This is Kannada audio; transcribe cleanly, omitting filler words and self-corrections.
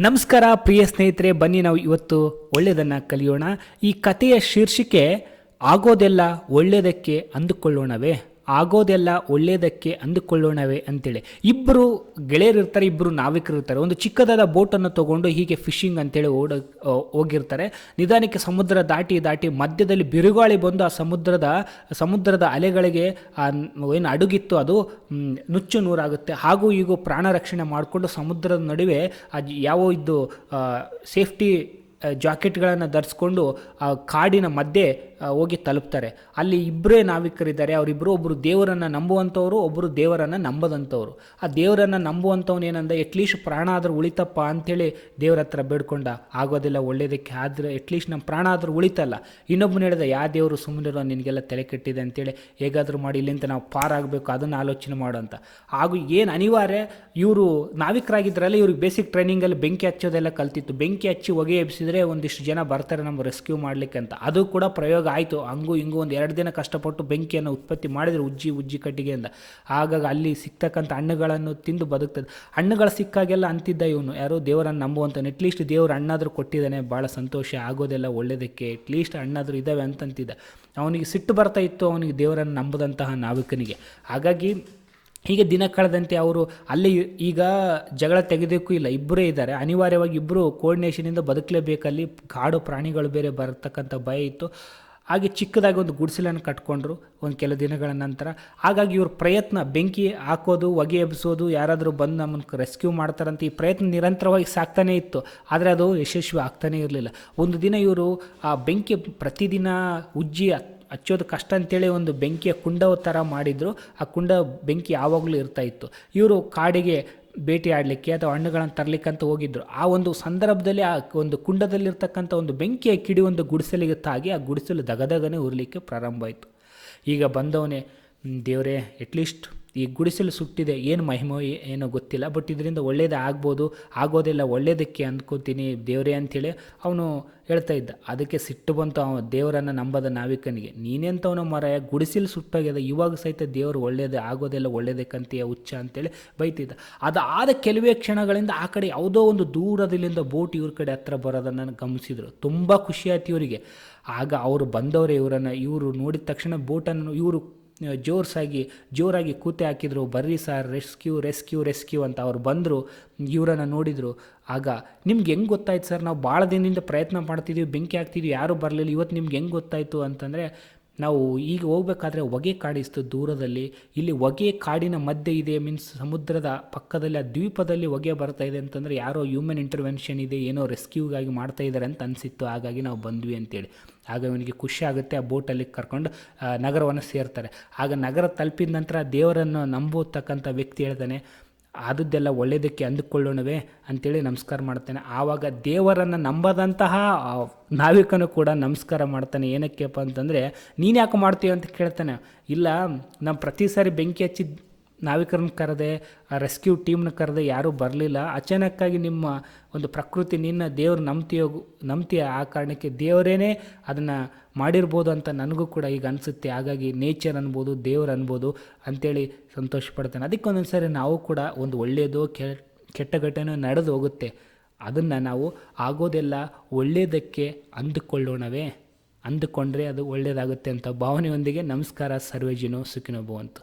ನಮಸ್ಕಾರ ಪ್ರಿಯ ಸ್ನೇಹಿತರೆ, ಬನ್ನಿ ನಾವು ಇವತ್ತು ಒಳ್ಳೆಯದನ್ನು ಕಲಿಯೋಣ. ಈ ಕಥೆಯ ಶೀರ್ಷಿಕೆ ಆಗೋದೆಲ್ಲ ಒಳ್ಳೆಯದಕ್ಕೆ ಅಂದುಕೊಳ್ಳೋಣವೇ, ಆಗೋದೆಲ್ಲ ಒಳ್ಳೆಯದಕ್ಕೆ ಅಂದುಕೊಳ್ಳೋಣವೇ ಅಂತೇಳಿ. ಇಬ್ಬರು ಗೆಳೆಯರಿರ್ತಾರೆ, ಇಬ್ಬರು ನಾವಿಕರು ಇರ್ತಾರೆ. ಒಂದು ಚಿಕ್ಕದಾದ ಬೋಟನ್ನು ತೊಗೊಂಡು ಹೀಗೆ ಫಿಶಿಂಗ್ ಅಂತೇಳಿ ಹೋಗಿರ್ತಾರೆ. ನಿಧಾನಕ್ಕೆ ಸಮುದ್ರ ದಾಟಿ ಮಧ್ಯದಲ್ಲಿ ಬಿರುಗಾಳಿ ಬಂದು ಆ ಸಮುದ್ರದ ಅಲೆಗಳಿಗೆ ಏನು ಅಡುಗಿತ್ತು ಅದು ನುಚ್ಚು ನೂರಾಗುತ್ತೆ. ಹಾಗೂ ಈಗ ಪ್ರಾಣ ರಕ್ಷಣೆ ಮಾಡಿಕೊಂಡು ಸಮುದ್ರದ ನಡುವೆ ಯಾವ ಇದ್ದು ಸೇಫ್ಟಿ ಜಾಕೆಟ್ಗಳನ್ನು ಧರಿಸ್ಕೊಂಡು ಆ ಕಾಡಿನ ಮಧ್ಯೆ ಹೋಗಿ ತಲುಪ್ತಾರೆ. ಅಲ್ಲಿ ಇಬ್ಬರೇ ನಾವಿಕರಿದ್ದಾರೆ. ಅವರಿಬ್ಬರು, ಒಬ್ಬರು ದೇವರನ್ನು ನಂಬುವಂಥವ್ರು, ಒಬ್ಬರು ದೇವರನ್ನು ನಂಬದಂಥವ್ರು. ಆ ದೇವರನ್ನು ನಂಬುವಂಥವ್ನು ಏನಂದ, ಎಟ್ಲೀಸ್ಟ್ ಪ್ರಾಣ ಆದರೂ ಉಳಿತಪ್ಪ ಅಂಥೇಳಿ ದೇವ್ರ ಹತ್ರ ಬೇಡ್ಕೊಂಡ. ಆಗೋದಿಲ್ಲ ಒಳ್ಳೇದಕ್ಕೆ, ಆದರೆ ಎಟ್ಲೀಸ್ಟ್ ನಮ್ಮ ಪ್ರಾಣ ಆದರೂ ಉಳಿತಲ್ಲ. ಇನ್ನೊಬ್ಬನು ಹೇಳಿದ, ಯಾವ ದೇವರು ಸುಮ್ಮನಿರೋ, ನಿನಗೆಲ್ಲ ತಲೆ ಕೆಟ್ಟಿದೆ ಅಂತೇಳಿ, ಹೇಗಾದರೂ ಮಾಡಿ ಇಲ್ಲಿಂದ ನಾವು ಪಾರಾಗಬೇಕು, ಅದನ್ನು ಆಲೋಚನೆ ಮಾಡು ಅಂತ. ಹಾಗೂ ಏನು ಅನಿವಾರ್ಯ, ಇವರು ನಾವಿಕರಾಗಿದ್ದರಲ್ಲ, ಇವ್ರಿಗೆ ಬೇಸಿಕ್ ಟ್ರೈನಿಂಗಲ್ಲಿ ಬೆಂಕಿ ಹಚ್ಚೋದೆಲ್ಲ ಕಲ್ತಿತ್ತು. ಬೆಂಕಿ ಹಚ್ಚಿ ಹೊಗೆ ಎಬ್ಸಿದ್ರೆ ಒಂದಿಷ್ಟು ಜನ ಬರ್ತಾರೆ ನಮ್ಮ ರೆಸ್ಕ್ಯೂ ಮಾಡಲಿಕ್ಕೆ ಅಂತ. ಅದು ಕೂಡ ಪ್ರಯೋಗ ಆಯಿತು. ಹಂಗೂ ಹಿಂಗೂ ಒಂದು 2 ದಿನ ಕಷ್ಟಪಟ್ಟು ಬೆಂಕಿಯನ್ನು ಉತ್ಪತ್ತಿ ಮಾಡಿದ್ರು ಉಜ್ಜಿ ಕಟ್ಟಿಗೆಯಿಂದ. ಹಾಗಾಗಿ ಅಲ್ಲಿ ಸಿಗ್ತಕ್ಕಂಥ ಹಣ್ಣುಗಳನ್ನು ತಿಂದು ಬದುಕ್ತದೆ. ಹಣ್ಣುಗಳು ಸಿಕ್ಕಾಗೆಲ್ಲ ಅಂತಿದ್ದ ಇವನು, ಯಾರೋ ದೇವರನ್ನು ನಂಬುವಂತಾನೆ, ಅಟ್ಲೀಸ್ಟ್ ದೇವರು ಹಣ್ಣಾದರೂ ಕೊಟ್ಟಿದ್ದಾನೆ, ಭಾಳ ಸಂತೋಷ, ಆಗೋದೆಲ್ಲ ಒಳ್ಳೆಯದಕ್ಕೆ, ಅಟ್ಲೀಸ್ಟ್ ಹಣ್ಣಾದರೂ ಇದ್ದಾವೆ ಅಂತಂತಿದ್ದ. ಅವನಿಗೆ ಸಿಟ್ಟು ಬರ್ತಾ ಇತ್ತು, ಅವನಿಗೆ ದೇವರನ್ನು ನಂಬದಂತಹ ನಾವಿಕನಿಗೆ. ಹಾಗಾಗಿ ಹೀಗೆ ದಿನ ಕಳೆದಂತೆ ಅವರು ಅಲ್ಲಿ ಈಗ ಜಗಳ ತೆಗೆದಕ್ಕೂ ಇಲ್ಲ, ಇಬ್ಬರೇ ಇದ್ದಾರೆ. ಅನಿವಾರ್ಯವಾಗಿ ಇಬ್ಬರು ಕೋರ್ಡಿನೇಷನಿಂದ ಬದುಕಲೇಬೇಕಲ್ಲಿ. ಕಾಡು ಪ್ರಾಣಿಗಳು ಬೇರೆ ಬರತಕ್ಕಂಥ ಭಯ ಇತ್ತು. ಹಾಗೆ ಚಿಕ್ಕದಾಗಿ ಒಂದು ಗುಡಿಸಲನ್ನು ಕಟ್ಕೊಂಡ್ರು ಒಂದು ಕೆಲವು ದಿನಗಳ ನಂತರ. ಹಾಗಾಗಿ ಇವ್ರ ಪ್ರಯತ್ನ, ಬೆಂಕಿ ಹಾಕೋದು, ಹೊಗೆ ಎಬ್ಬಿಸೋದು, ಯಾರಾದರೂ ಬಂದು ನಮ್ಮನ್ನು ರೆಸ್ಕ್ಯೂ ಮಾಡ್ತಾರಂತ ಈ ಪ್ರಯತ್ನ ನಿರಂತರವಾಗಿ ಸಾಕ್ತಾನೇ ಇತ್ತು. ಆದರೆ ಅದು ಯಶಸ್ವಿ ಆಗ್ತಾನೇ ಇರಲಿಲ್ಲ. ಒಂದು ದಿನ ಇವರು ಆ ಬೆಂಕಿ ಪ್ರತಿದಿನ ಉಜ್ಜಿ ಹಚ್ಚೋದು ಕಷ್ಟ ಅಂತೇಳಿ ಒಂದು ಬೆಂಕಿಯ ಕುಂಡವ ಥರ ಮಾಡಿದರು. ಆ ಕುಂಡ ಬೆಂಕಿ ಯಾವಾಗಲೂ ಇರ್ತಾಯಿತ್ತು. ಇವರು ಕಾಡಿಗೆ ಭೇಟಿ ಆಡಲಿಕ್ಕೆ ಅಥವಾ ಹಣ್ಣುಗಳನ್ನು ತರಲಿಕ್ಕಂತ ಹೋಗಿದ್ದರು. ಆ ಒಂದು ಸಂದರ್ಭದಲ್ಲಿ ಆ ಒಂದು ಕುಂಡದಲ್ಲಿರ್ತಕ್ಕಂಥ ಒಂದು ಬೆಂಕಿಯ ಕಿಡಿ ಒಂದು ಗುಡಿಸಲಿಗೆ ತಾಗಿ ಆ ಗುಡಿಸಲು ದಗದಗನೆ ಉರಲಿಕ್ಕೆ ಪ್ರಾರಂಭ ಆಯಿತು. ಈಗ ಬಂದವನೇ, ದೇವರೇ, ಎಟ್ಲೀಸ್ಟ್ ಈ ಗುಡಿಸಲು ಸುಟ್ಟಿದೆ, ಏನು ಮಹಿಮೋ ಏನೋ ಗೊತ್ತಿಲ್ಲ, ಬಟ್ ಇದರಿಂದ ಒಳ್ಳೇದೇ ಆಗ್ಬೋದು, ಆಗೋದೆಲ್ಲ ಒಳ್ಳೆಯದಕ್ಕೆ ಅಂದ್ಕೋತೀನಿ ದೇವರೇ ಅಂಥೇಳಿ ಅವನು ಹೇಳ್ತಾ ಇದ್ದ. ಅದಕ್ಕೆ ಸಿಟ್ಟು ಬಂತು ದೇವರನ್ನು ನಂಬದ ನಾವಿಕನಿಗೆ. ನೀನೆಂಥವನ ಮರಾಯ, ಗುಡಿಸಲು ಸುಟ್ಟೋಗ್ಯದ, ಇವಾಗ ಸಹಿತ ದೇವರು ಒಳ್ಳೇದೇ, ಆಗೋದೆಲ್ಲ ಒಳ್ಳೇದಕ್ಕಂತೀಯ ಹುಚ್ಚ ಅಂತೇಳಿ ಬೈತಿದ್ದ. ಅದಾದ ಕೆಲವೇ ಕ್ಷಣಗಳಿಂದ ಆ ಕಡೆ ಯಾವುದೋ ಒಂದು ದೂರದಲ್ಲಿಂದ ಬೋಟ್ ಇವ್ರ ಕಡೆ ಹತ್ರ ಬರೋದನ್ನು ಗಮನಿಸಿದರು. ತುಂಬ ಖುಷಿಯಾಯ್ತು ಇವರಿಗೆ. ಆಗ ಅವರು ಬಂದವರೇ ಇವರು ನೋಡಿದ ತಕ್ಷಣ ಬೋಟನ್ನು ಇವರು ಜೋರಾಗಿ ಕೂತೆ ಹಾಕಿದರು. ಬರ್ರಿ ಸರ್, ರೆಸ್ಕ್ಯೂ ಅಂತ. ಅವ್ರು ಬಂದರು, ಇವರನ್ನು ನೋಡಿದರು. ಆಗ ನಿಮ್ಗೆ ಹೆಂಗೆ ಗೊತ್ತಾಯ್ತು ಸರ್, ನಾವು ಭಾಳ ದಿನದಿಂದ ಪ್ರಯತ್ನ ಮಾಡ್ತಿದ್ದೀವಿ, ಬೆಂಕಿ ಹಾಕ್ತಿದ್ವಿ, ಯಾರೂ ಬರಲಿಲ್ಲ, ಇವತ್ತು ನಿಮ್ಗೆ ಹೆಂಗೆ ಗೊತ್ತಾಯಿತು ಅಂತಂದರೆ, ನಾವು ಈಗ ಹೋಗ್ಬೇಕಾದ್ರೆ ಹೊಗೆ ಕಾಡಿಸ್ತು ದೂರದಲ್ಲಿ, ಇಲ್ಲಿ ಹೊಗೆ ಕಾಡಿನ ಮಧ್ಯೆ ಇದೆ, ಮೀನ್ಸ್ ಸಮುದ್ರದ ಪಕ್ಕದಲ್ಲಿ ಆ ದ್ವೀಪದಲ್ಲಿ ಹೊಗೆ ಬರ್ತಾ ಇದೆ ಅಂತಂದರೆ ಯಾರೋ ಹ್ಯೂಮನ್ ಇಂಟರ್ವೆನ್ಷನ್ ಇದೆ, ಏನೋ ರೆಸ್ಕ್ಯೂಗಾಗಿ ಮಾಡ್ತಾ ಇದ್ದಾರೆ ಅಂತ ಅನಿಸಿತ್ತು. ಹಾಗಾಗಿ ನಾವು ಬಂದ್ವಿ ಅಂತೇಳಿ. ಆಗ ಇವನಿಗೆ ಖುಷಿ ಆಗುತ್ತೆ. ಆ ಬೋಟಲ್ಲಿ ಕರ್ಕೊಂಡು ನಗರವನ್ನು ಸೇರ್ತಾರೆ. ಆಗ ನಗರ ತಲುಪಿದ ನಂತರ ದೇವರನ್ನು ನಂಬತಕ್ಕಂಥ ವ್ಯಕ್ತಿ ಹೇಳ್ತಾನೆ, ಆದದ್ದೆಲ್ಲ ಒಳ್ಳೆಯದಕ್ಕೆ ಅಂದುಕೊಳ್ಳೋಣವೇ ಅಂತೇಳಿ ನಮಸ್ಕಾರ ಮಾಡ್ತಾನೆ. ಆವಾಗ ದೇವರನ್ನು ನಂಬದಂತಹ ನಾವಿಕನು ಕೂಡ ನಮಸ್ಕಾರ ಮಾಡ್ತಾನೆ. ಏನಕ್ಕೆಪ್ಪ ಅಂತಂದರೆ, ನೀನು ಯಾಕೆ ಮಾಡ್ತೀವಿ ಅಂತ ಕೇಳ್ತಾನೆ. ಇಲ್ಲ, ನಾವು ಪ್ರತಿ ಸಾರಿ ಬೆಂಕಿ ಹಚ್ಚಿ ನಾವಿಕರನ್ನ ಕರೆದೆ, ಆ ರೆಸ್ಕ್ಯೂ ಟೀಮ್ನ ಕರೆದೆ, ಯಾರೂ ಬರಲಿಲ್ಲ. ಅಚಾನಕ್ಕಾಗಿ ನಿಮ್ಮ ಒಂದು ಪ್ರಕೃತಿ, ನಿನ್ನ ದೇವ್ರು ನಂಬ್ತೀಯ, ಆ ಕಾರಣಕ್ಕೆ ದೇವರೇನೇ ಅದನ್ನು ಮಾಡಿರ್ಬೋದು ಅಂತ ನನಗೂ ಕೂಡ ಈಗ ಅನಿಸುತ್ತೆ. ಹಾಗಾಗಿ ನೇಚರ್ ಅನ್ಬೋದು, ದೇವ್ರು ಅನ್ಬೋದು ಅಂತೇಳಿ ಸಂತೋಷ ಪಡ್ತಾನೆ. ಅದಕ್ಕೆ ಒಂದೊಂದು ಸಾರಿ ನಾವು ಕೂಡ ಒಂದು ಒಳ್ಳೆಯದೋ ಕೆಟ್ಟ ಘಟನೆ ನಡೆದು ಹೋಗುತ್ತೆ, ಅದನ್ನು ನಾವು ಆಗೋದೆಲ್ಲ ಒಳ್ಳೆಯದಕ್ಕೆ ಅಂದುಕೊಂಡ್ರೆ ಅದು ಒಳ್ಳೆಯದಾಗುತ್ತೆ ಅಂತ ಭಾವನೆಯೊಂದಿಗೆ ನಮಸ್ಕಾರ. ಸರ್ವೇಜಿನೋ ಸುಖಿನೋ ಭವಂತು.